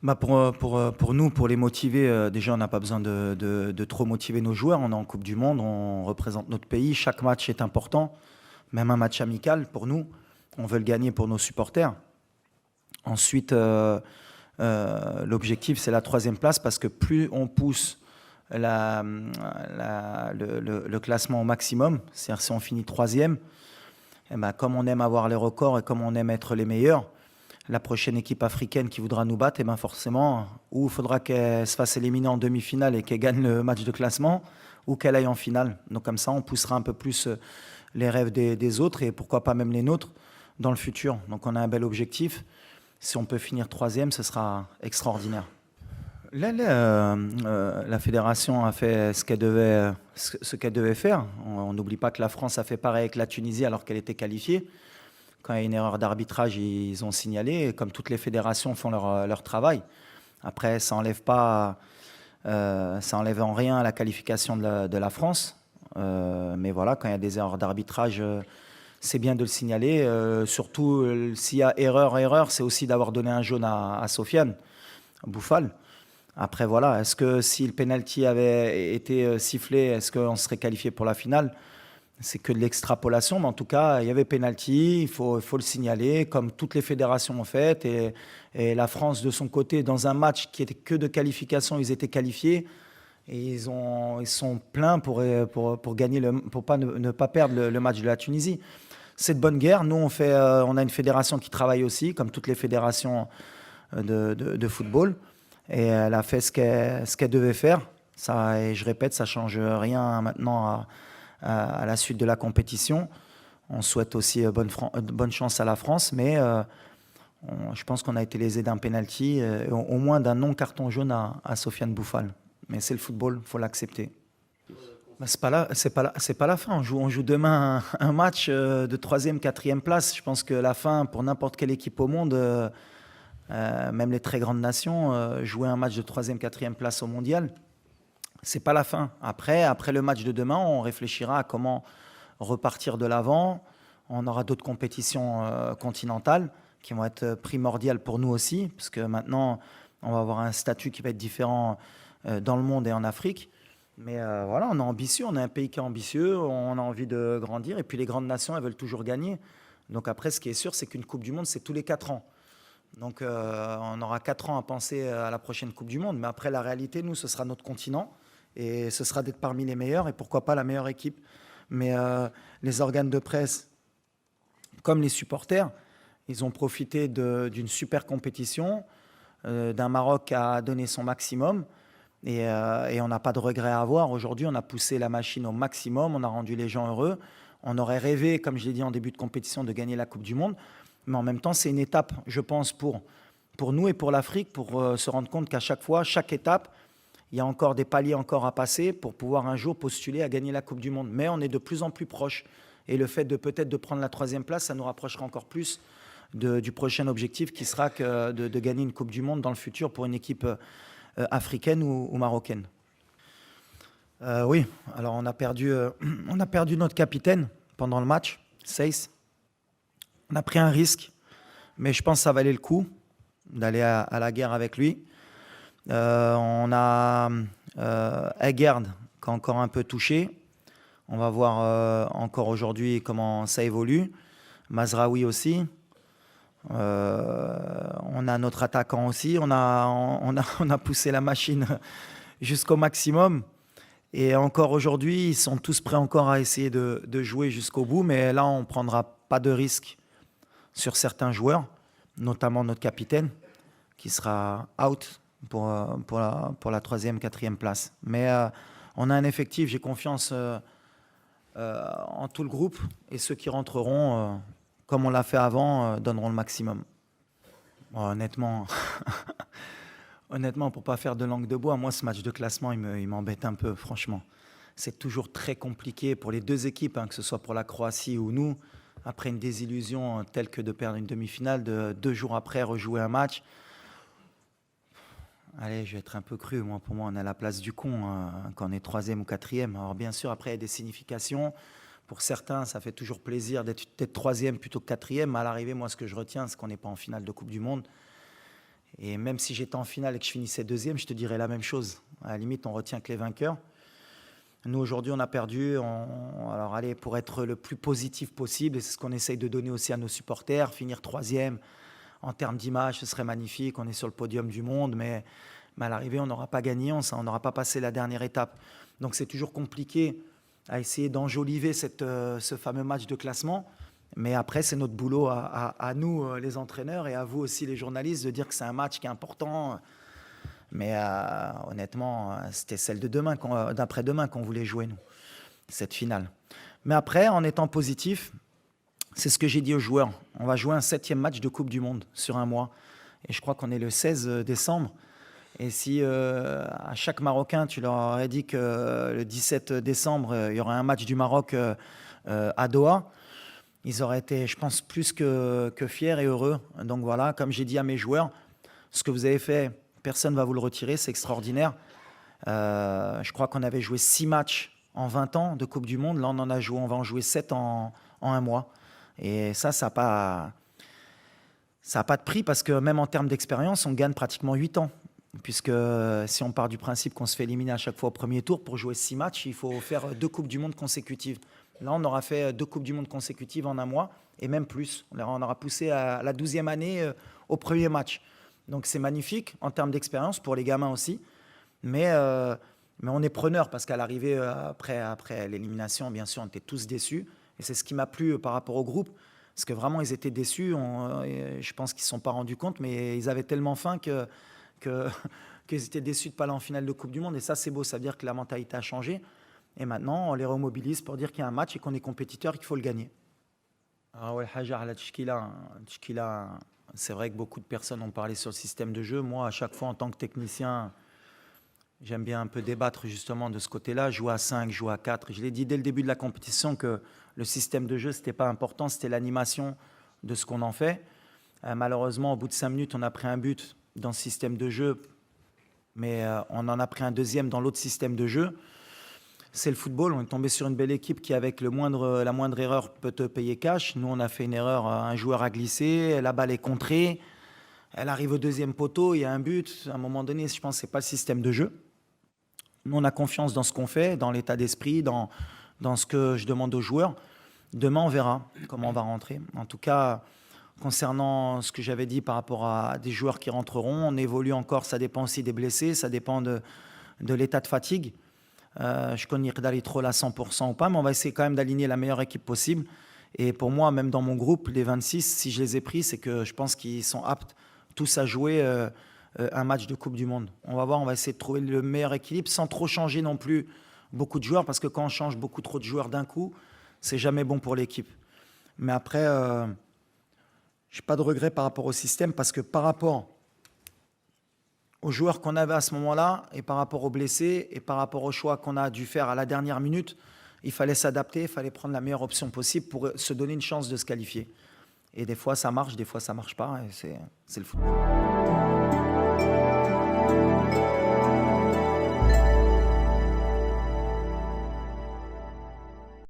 Pour nous, pour les motiver, déjà, on n'a pas besoin de trop motiver nos joueurs. On est en Coupe du Monde, on représente notre pays. Chaque match est important, même un match amical pour nous. On veut le gagner pour nos supporters. Ensuite, l'objectif, c'est la troisième place parce que plus on pousse le classement au maximum, c'est-à-dire si on finit troisième, eh ben, comme on aime avoir les records et comme on aime être les meilleurs, la prochaine équipe africaine qui voudra nous battre, eh ben forcément, ou il faudra qu'elle se fasse éliminer en demi-finale et qu'elle gagne le match de classement, ou qu'elle aille en finale. Donc comme ça, on poussera un peu plus les rêves des autres et pourquoi pas même les nôtres dans le futur. Donc on a un bel objectif. Si on peut finir troisième, ce sera extraordinaire. La fédération a fait ce qu'elle devait faire. On n'oublie pas que la France a fait pareil avec la Tunisie alors qu'elle était qualifiée. Quand il y a une erreur d'arbitrage, ils ont signalé. Et comme toutes les fédérations font leur travail. Après, ça n'enlève pas, ça enlève en rien la qualification de la France. Mais voilà, quand il y a des erreurs d'arbitrage, c'est bien de le signaler. Surtout, s'il y a erreur, c'est aussi d'avoir donné un jaune à Sofiane Bouffal. Après, voilà, est-ce que si le penalty avait été sifflé, est-ce qu'on serait qualifié pour la finale? C'est que de l'extrapolation, mais en tout cas, il y avait penalty, il faut le signaler, comme toutes les fédérations ont fait. Et la France, de son côté, dans un match qui était que de qualification, ils étaient qualifiés. Et ils sont pleins pour gagner pour pas ne pas perdre le match de la Tunisie. C'est de bonne guerre. Nous, on a une fédération qui travaille aussi, comme toutes les fédérations de football. Et elle a fait ce qu'elle devait faire. Ça, et je répète, ça ne change rien maintenant à la suite de la compétition. On souhaite aussi bonne chance à la France, mais je pense qu'on a été lésé d'un penalty, au moins d'un non-carton jaune à Sofiane Bouffal. Mais c'est le football, il faut l'accepter. Bah, c'est pas la fin. On joue demain un match de troisième, quatrième place. Je pense que la fin, pour n'importe quelle équipe au monde, même les très grandes nations, jouer un match de troisième, quatrième place au mondial, c'est pas la fin. Après le match de demain, on réfléchira à comment repartir de l'avant. On aura d'autres compétitions continentales qui vont être primordiales pour nous aussi, parce que maintenant, on va avoir un statut qui va être différent dans le monde et en Afrique. Mais voilà, on est ambitieux, on est un pays qui est ambitieux, on a envie de grandir, et puis les grandes nations, elles veulent toujours gagner. Donc après, ce qui est sûr, c'est qu'une Coupe du Monde, c'est tous les 4 ans. Donc on aura 4 ans à penser à la prochaine Coupe du Monde. Mais après, la réalité, nous, ce sera notre continent. Et ce sera d'être parmi les meilleurs et pourquoi pas la meilleure équipe. Mais les organes de presse, comme les supporters, ils ont profité d'une super compétition, d'un Maroc qui a donné son maximum. Et on n'a pas de regrets à avoir. Aujourd'hui, on a poussé la machine au maximum, on a rendu les gens heureux. On aurait rêvé, comme je l'ai dit en début de compétition, de gagner la Coupe du Monde. Mais en même temps, c'est une étape, je pense, pour nous et pour l'Afrique, pour se rendre compte qu'à chaque fois, chaque étape, il y a encore des paliers encore à passer pour pouvoir un jour postuler à gagner la Coupe du Monde. Mais on est de plus en plus proche. Et le fait de peut-être de prendre la troisième place, ça nous rapprochera encore plus du prochain objectif qui sera de gagner une Coupe du Monde dans le futur pour une équipe africaine ou marocaine. Oui, alors on a perdu notre capitaine pendant le match, Seyss. On a pris un risque, mais je pense que ça valait le coup d'aller à la guerre avec lui. On a Eggerd qui est encore un peu touché. On va voir encore aujourd'hui comment ça évolue. Mazraoui aussi. On a notre attaquant aussi. On a poussé la machine jusqu'au maximum. Et encore aujourd'hui, ils sont tous prêts encore à essayer de jouer jusqu'au bout. Mais là, on ne prendra pas de risque sur certains joueurs, notamment notre capitaine, qui sera out pour la troisième, quatrième place. Mais on a un effectif, j'ai confiance en tout le groupe. Et ceux qui rentreront, comme on l'a fait avant, donneront le maximum. Bon, honnêtement, honnêtement, pour ne pas faire de langue de bois, moi, ce match de classement, il m'embête un peu, franchement. C'est toujours très compliqué pour les deux équipes, hein, que ce soit pour la Croatie ou nous. Après une désillusion telle que de perdre une demi-finale, 2 jours après rejouer un match. Allez, je vais être un peu cru. Moi, pour moi, on est à la place du con quand on est troisième ou quatrième. Alors bien sûr, après, il y a des significations. Pour certains, ça fait toujours plaisir d'être troisième plutôt que quatrième. À l'arrivée, moi, ce que je retiens, c'est qu'on n'est pas en finale de Coupe du Monde. Et même si j'étais en finale et que je finissais deuxième, je te dirais la même chose. À la limite, on retient que les vainqueurs. Nous, aujourd'hui, on a perdu. Alors, allez, pour être le plus positif possible, et c'est ce qu'on essaye de donner aussi à nos supporters, finir troisième, en termes d'image, ce serait magnifique. On est sur le podium du monde, mais à l'arrivée, on n'aura pas gagné, on n'aura pas passé la dernière étape. Donc, c'est toujours compliqué à essayer d'enjoliver ce fameux match de classement. Mais après, c'est notre boulot à nous, les entraîneurs, et à vous aussi, les journalistes, de dire que c'est un match qui est important. Mais honnêtement, c'était celle de demain, d'après-demain qu'on voulait jouer, nous, cette finale. Mais après, en étant positif, c'est ce que j'ai dit aux joueurs. On va jouer un 7e match de Coupe du Monde sur un mois. Et je crois qu'on est le 16 décembre. Et si à chaque Marocain, tu leur aurais dit que le 17 décembre, il y aurait un match du Maroc à Doha, ils auraient été, je pense, plus que fiers et heureux. Donc voilà, comme j'ai dit à mes joueurs, ce que vous avez fait, personne ne va vous le retirer, c'est extraordinaire. Je crois qu'on avait joué 6 matchs en 20 ans de Coupe du Monde. Là, on va en jouer 7 en un mois. Et ça n'a pas de prix parce que même en termes d'expérience, on gagne pratiquement 8 ans. Puisque si on part du principe qu'on se fait éliminer à chaque fois au premier tour, pour jouer 6 matchs, il faut faire 2 Coupes du Monde consécutives. Là, on aura fait 2 Coupes du Monde consécutives en un mois et même plus. On aura poussé à la 12e année au premier match. Donc c'est magnifique en termes d'expérience pour les gamins aussi. Mais on est preneur parce qu'à l'arrivée, après l'élimination, bien sûr, on était tous déçus. Et c'est ce qui m'a plu par rapport au groupe. Parce que vraiment, ils étaient déçus. Je pense qu'ils ne se sont pas rendus compte, mais ils avaient tellement faim qu'ils étaient déçus de ne pas aller en finale de Coupe du Monde. Et ça, c'est beau. Ça veut dire que la mentalité a changé. Et maintenant, on les remobilise pour dire qu'il y a un match et qu'on est compétiteur et qu'il faut le gagner. C'est vrai que beaucoup de personnes ont parlé sur le système de jeu. Moi, à chaque fois, en tant que technicien, j'aime bien un peu débattre justement de ce côté-là. Jouer à 5, jouer à 4. Je l'ai dit dès le début de la compétition que le système de jeu, ce n'était pas important. C'était l'animation de ce qu'on en fait. Malheureusement, au bout de 5 minutes, on a pris un but dans ce système de jeu. Mais on en a pris un deuxième dans l'autre système de jeu. C'est le football. On est tombé sur une belle équipe qui, avec la moindre erreur, peut te payer cash. Nous, on a fait une erreur. Un joueur a glissé. La balle est contrée. Elle arrive au deuxième poteau. Il y a un but. À un moment donné, je pense que ce n'est pas le système de jeu. Nous, on a confiance dans ce qu'on fait, dans l'état d'esprit, dans ce que je demande aux joueurs. Demain, on verra comment on va rentrer. En tout cas, concernant ce que j'avais dit par rapport à des joueurs qui rentreront, on évolue encore. Ça dépend aussi des blessés. Ça dépend de l'état de fatigue. Je connais d'aller trop à 100% ou pas, mais on va essayer quand même d'aligner la meilleure équipe possible. Et pour moi, même dans mon groupe, les 26, si je les ai pris, c'est que je pense qu'ils sont aptes tous à jouer un match de Coupe du Monde. On va voir, on va essayer de trouver le meilleur équilibre sans trop changer non plus beaucoup de joueurs, parce que quand on change beaucoup trop de joueurs d'un coup, c'est jamais bon pour l'équipe. Mais après, je n'ai pas de regret par rapport au système, parce que par rapport aux joueurs qu'on avait à ce moment-là, et par rapport aux blessés, et par rapport au choix qu'on a dû faire à la dernière minute, il fallait s'adapter, il fallait prendre la meilleure option possible pour se donner une chance de se qualifier. Et des fois, ça marche, des fois, ça ne marche pas, et c'est le football.